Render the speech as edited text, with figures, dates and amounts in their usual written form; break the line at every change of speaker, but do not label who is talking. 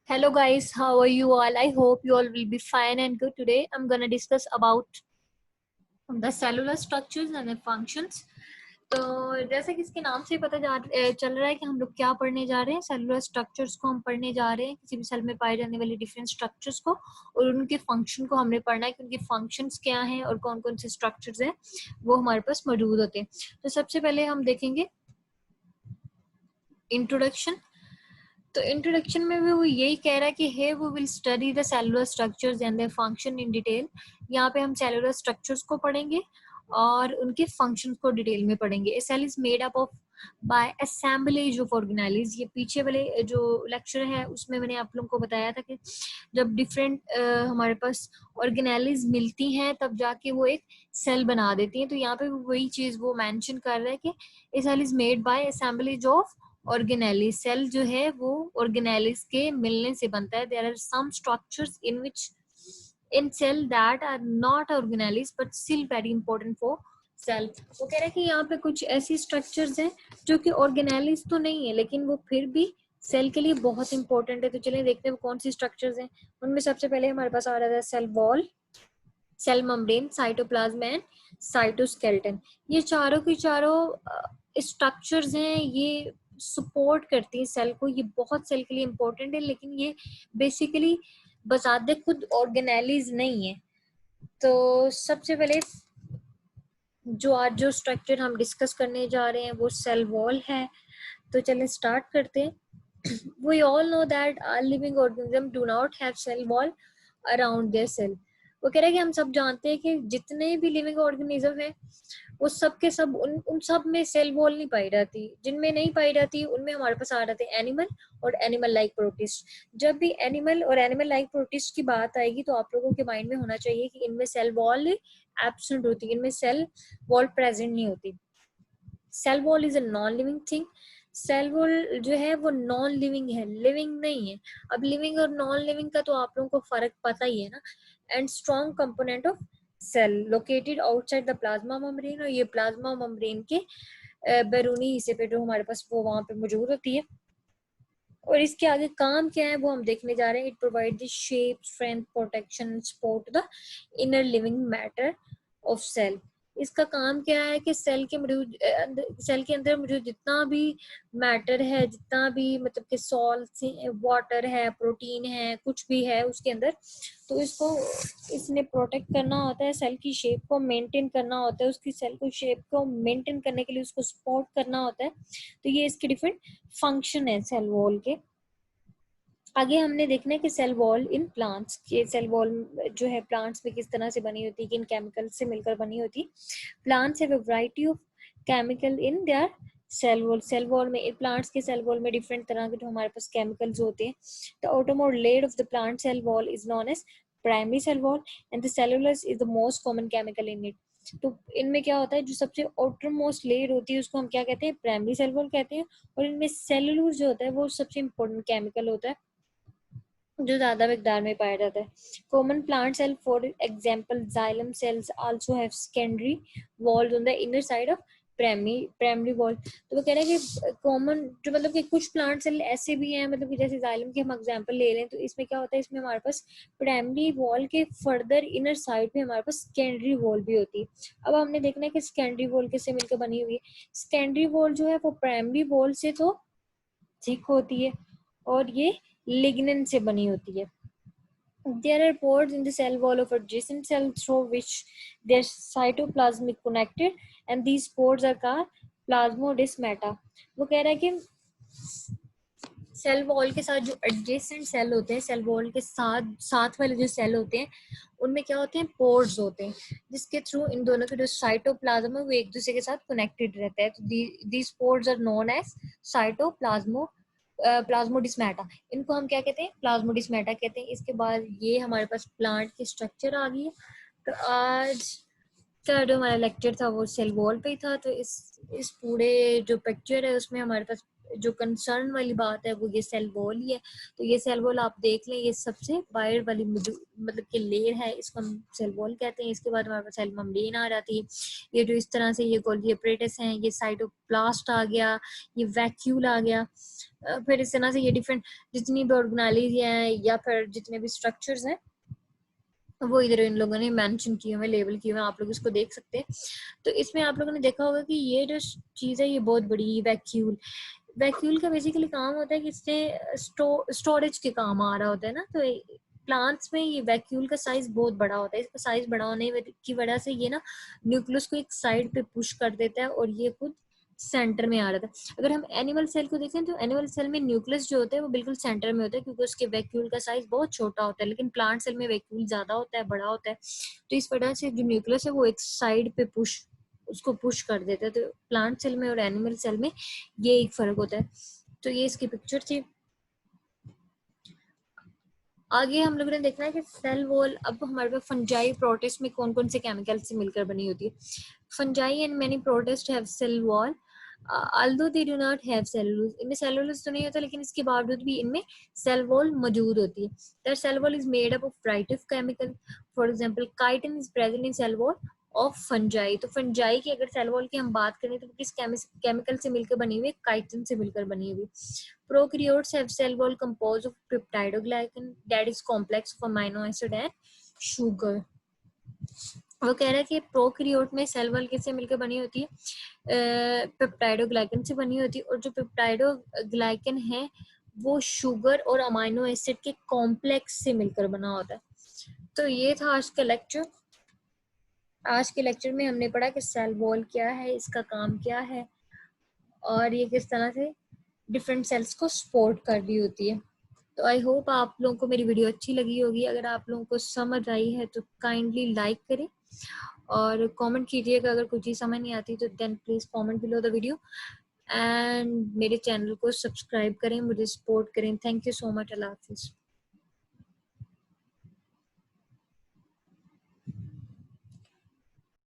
Hello guys, how are you all? I hope you all will be fine and good. Today I'm gonna discuss about the cellular structures and their functions. तो जैसे कि इसके नाम से पता चल रहा है कि हम लोग क्या पढ़ने जा रहे हैं। सेलुलर स्ट्रक्चर्स को हम पढ़ने जा रहे हैं, किसी भी सेल में पाए जाने वाले डिफरेंट स्ट्रक्चर्स को, और उनके फंक्शन को हमने पढ़ना है कि उनके फंक्शंस क्या हैं और कौन कौन से स्ट्रक्चर्स हैं वो हमारे पास मौजूद होते हैं। तो सबसे पहले हम देखेंगे इंट्रोडक्शन। तो इंट्रोडक्शन में भी वो यही कह रहा है कि हे वो will study the cellular structures and their function in detail. यहाँ पे हम सेलुलर स्ट्रक्चर्स को पढ़ेंगे और उनके फंक्शंस को डिटेल में पढ़ेंगे। A cell is made up of by assemblage of organelles. ये पीछे वाले जो लेक्चर है उसमें मैंने आप लोगों को बताया था कि जब डिफरेंट हमारे पास ऑर्गेनेलिज मिलती हैं तब जाके वो एक सेल बना देती हैं। तो यहाँ पे वही चीज वो मेंशन कर रहा है कि a cell is made by assemblage of organelles. Cell जो है वो ऑर्गेनेलिस के मिलने से बनता है। There are some structures in which in cell that are not organelles but still very important for cell. वो कह रहे हैं कि यहाँ पे कुछ ऐसी स्ट्रक्चर्स हैं जो कि ऑर्गेनेलिस तो नहीं है लेकिन वो फिर भी सेल के लिए बहुत इंपॉर्टेंट है। तो चलिए देखते हैं वो कौन सी स्ट्रक्चर्स हैं। उनमें सबसे पहले हमारे पास आ रहा है cell wall, cell membrane, cytoplasm and cytoskeleton. ये चारों की चारों स्ट्रक्चर्स हैं, ये सपोर्ट करती है सेल को। ये बहुत सेल के लिए इंपॉर्टेंट है लेकिन ये बेसिकली बजाते खुद ऑर्गेनेलिज नहीं है। तो सबसे पहले जो स्ट्रक्चर हम डिस्कस करने जा रहे हैं वो सेल वॉल है। तो चलिए स्टार्ट करते हैं। We all know that all living organisms do not have cell wall around their cell. वो कह रहे हैं कि हम सब जानते हैं कि जितने भी लिविंग ऑर्गेनिज्म है वो सब के सब उन सब में सेल वॉल नहीं पाई जाती। जिनमें नहीं पाई जाती उनमें हमारे पास आ जाते हैं एनिमल और एनिमल लाइक प्रोटिस्ट। जब भी एनिमल और एनिमल लाइक प्रोटिस्ट की बात आएगी तो आप लोगों के माइंड में होना चाहिए कि इनमें सेल वॉल एब्सेंट होती है, इनमें सेल वॉल प्रेजेंट नहीं होती। Cell wall is a non living thing. Cell wall जो है वो नॉन लिविंग है, लिविंग नहीं है। अब लिविंग और नॉन लिविंग का तो आप लोगों को फर्क पता ही है ना। And strong component of cell located outside the plasma membrane. और ये प्लाज्मा मेम्ब्रेन के बैरूनी हिस्से पे जो हमारे पास वो वहां पे मौजूद होती है। और इसके आगे काम क्या है वो हम देखने जा रहे हैं। It provide the shape, strength, protection, support the inner living matter of cell. इसका काम क्या है कि सेल के अंदर मौजूद जितना भी मैटर है, जितना भी मतलब कि सॉल्ट, वाटर है, प्रोटीन है, कुछ भी है उसके अंदर, तो इसको इसने प्रोटेक्ट करना होता है, सेल की शेप को मेंटेन करना होता है, उसकी सेल को शेप को मेंटेन करने के लिए उसको सपोर्ट करना होता है। तो ये इसके डिफरेंट फंक्शन है सेल वॉल के। आगे हमने देखना है कि सेल वॉल इन प्लांट्स के, सेल वॉल जो है प्लांट्स में किस तरह से बनी होती है, किन केमिकल से मिलकर बनी होती है। Plants have a variety of chemical in their cell wall. Cell wall में, प्लांट्स के सेल वॉल में डिफरेंट तरह के जो हमारे पास केमिकल्स होते हैं। The outermost layer of the plant cell wall is known as primary cell wall and the cellulose is the most common chemical in it. तो इनमें क्या होता है, जो सबसे आउटर मोस्ट लेयर होती है उसको हम क्या कहते हैं, प्राइमरी सेल वॉल कहते हैं। और इनमें सेलुलोज जो होता है वो सबसे इंपॉर्टेंट केमिकल होता है जो ज्यादा मिकदार में पाया जाता है। Common plant cell for example xylem cells also have secondary walls on the inner side of primary wall. तो वो कह रहे हैं कि कॉमन जो मतलब कि कुछ प्लांट सेल ऐसे भी हैं, मतलब कि जैसे जाइलम की हम एग्जांपल ले लें तो इसमें क्या होता है, इसमें हमारे पास प्राइमरी वॉल के फर्दर इनर साइड पे हमारे पास सेकेंडरी वॉल भी होती है। अब हमने देखना है कि सेकेंडरी वॉल किससे मिलकर बनी हुई है। सेकेंडरी वॉल जो है वो प्राइमरी वॉल से तो थिक होती है और ये लिग्निन से बनी होती है। There are pores in the cell wall of adjacent cells through which their cytoplasm is connected and these pores are called plasmodesmata. वो कह रहा है कि सेल वॉल के साथ जो एडजेसेंट सेल होते हैं, सेल वॉल के साथ साथ वाले जो सेल होते हैं उनमें क्या होते हैं, पोर्स होते हैं, जिसके थ्रू इन दोनों के जो साइटोप्लाज्म है वो एक दूसरे के साथ कनेक्टेड रहता है। तो these pores are known as plasmodesmata. इनको हम क्या कहते हैं, प्लाज्मोडिस्मेटा कहते हैं। इसके बाद ये हमारे पास प्लांट की स्ट्रक्चर आ गई है। तो आज का जो हमारा लेक्चर था वो सेल वॉल पे ही था। तो इस पूरे जो पिक्चर है उसमें हमारे पास जो कंसर्न वाली बात है वो ये सेल वॉल ही है। तो ये सेल वॉल आप देख लें, ये सबसे बाहर वाली मतलब कि लेयर है, इसको हम सेल वॉल कहते हैं। इसके बाद हमारे पास सेल मेम्ब्रेन आ जाती है। ये जो इस तरह से ये गोल्गी अपरेटस हैं, ये साइटोप्लास्ट आ गया, ये वैक्यूल आ गया। फिर इस तरह से ये डिफरेंट जितनी भी ऑर्गेनाइज हैं या फिर जितने भी स्ट्रक्चर्स हैं वो इधर इन लोगों ने मेंशन किए हुए, लेबल किए हुए, आप लोग इसको देख सकते हैं। तो इसमें आप लोगों ने देखा होगा कि ये जो चीज़ है ये बहुत बड़ी वैक्यूल, वैक्यूल का बेसिकली काम होता है कि इससे स्टोरेज के काम आ रहा होता है ना। तो प्लांट्स में ये वैक्यूल का साइज बहुत बड़ा होता है। इसका साइज बड़ा होने की वजह से ये ना न्यूक्लियस को एक साइड पे पुश कर देता है और ये खुद सेंटर में आ रहा था। अगर हम एनिमल सेल को देखें तो एनिमल सेल में न्यूक्लियस जो होता है वो बिल्कुल सेंटर में होता है, क्योंकि उसके वैक्यूल का साइज बहुत छोटा होता है। लेकिन प्लांट सेल में वैक्यूल ज्यादा होता है, बड़ा होता है। तो इस वजह से जो न्यूक्लियस है वो एक साइड पे उसको पुश कर देता है। तो प्लांट सेल में और एनिमल सेल में ये एक फर्क होता है। तो ये इसकी पिक्चर थी। आगे हम लोगों ने देखना है कि सेल वॉल, अब हमारे पास फंजाई प्रोटिस्ट में कौन कौन से केमिकल से मिलकर बनी होती है। Fungi and many protist have cell wall although they do not have cellulose, इनमें सेलुलोज तो नहीं होता लेकिन इसके बावजूद भी इनमें सेल वॉल मौजूद होती है। That cell wall is made up of variety of chemical. For example chitin is present in cell wall of fungi. तो फंजाई की अगर सेल वॉल की हम बात करें तो किस केमिकल से मिलकर बनी हुई है, काइटिन से मिलकर बनी हुई। Prokaryotes have cell wall composed of peptidoglycan that is complex of amino acid and sugar. वो कह रहा है कि प्रोकैरियोट में सेल वॉल किससे मिलकर बनी होती है, पेप्टाइडोग्लाइकन से बनी होती है। और जो पेप्टाइडोग्लाइकन है वो शुगर और अमाइनो एसिड के कॉम्प्लेक्स से मिलकर बना होता है। तो ये था आज का लेक्चर। आज के लेक्चर में हमने पढ़ा कि सेल वॉल क्या है, इसका काम क्या है और ये किस तरह से डिफरेंट सेल्स को सपोर्ट कर रही होती है। तो आई होप आप लोगों को मेरी वीडियो अच्छी लगी होगी। अगर आप लोगों को समझ आई है तो काइंडली लाइक करें और कमेंट कीजिएगा। अगर कुछ चीज़ समझ नहीं आती तो then please comment below the video and मेरे चैनल को सब्सक्राइब करें, मुझे सपोर्ट करें। Thank you so much. अल्लाह हाफिज़।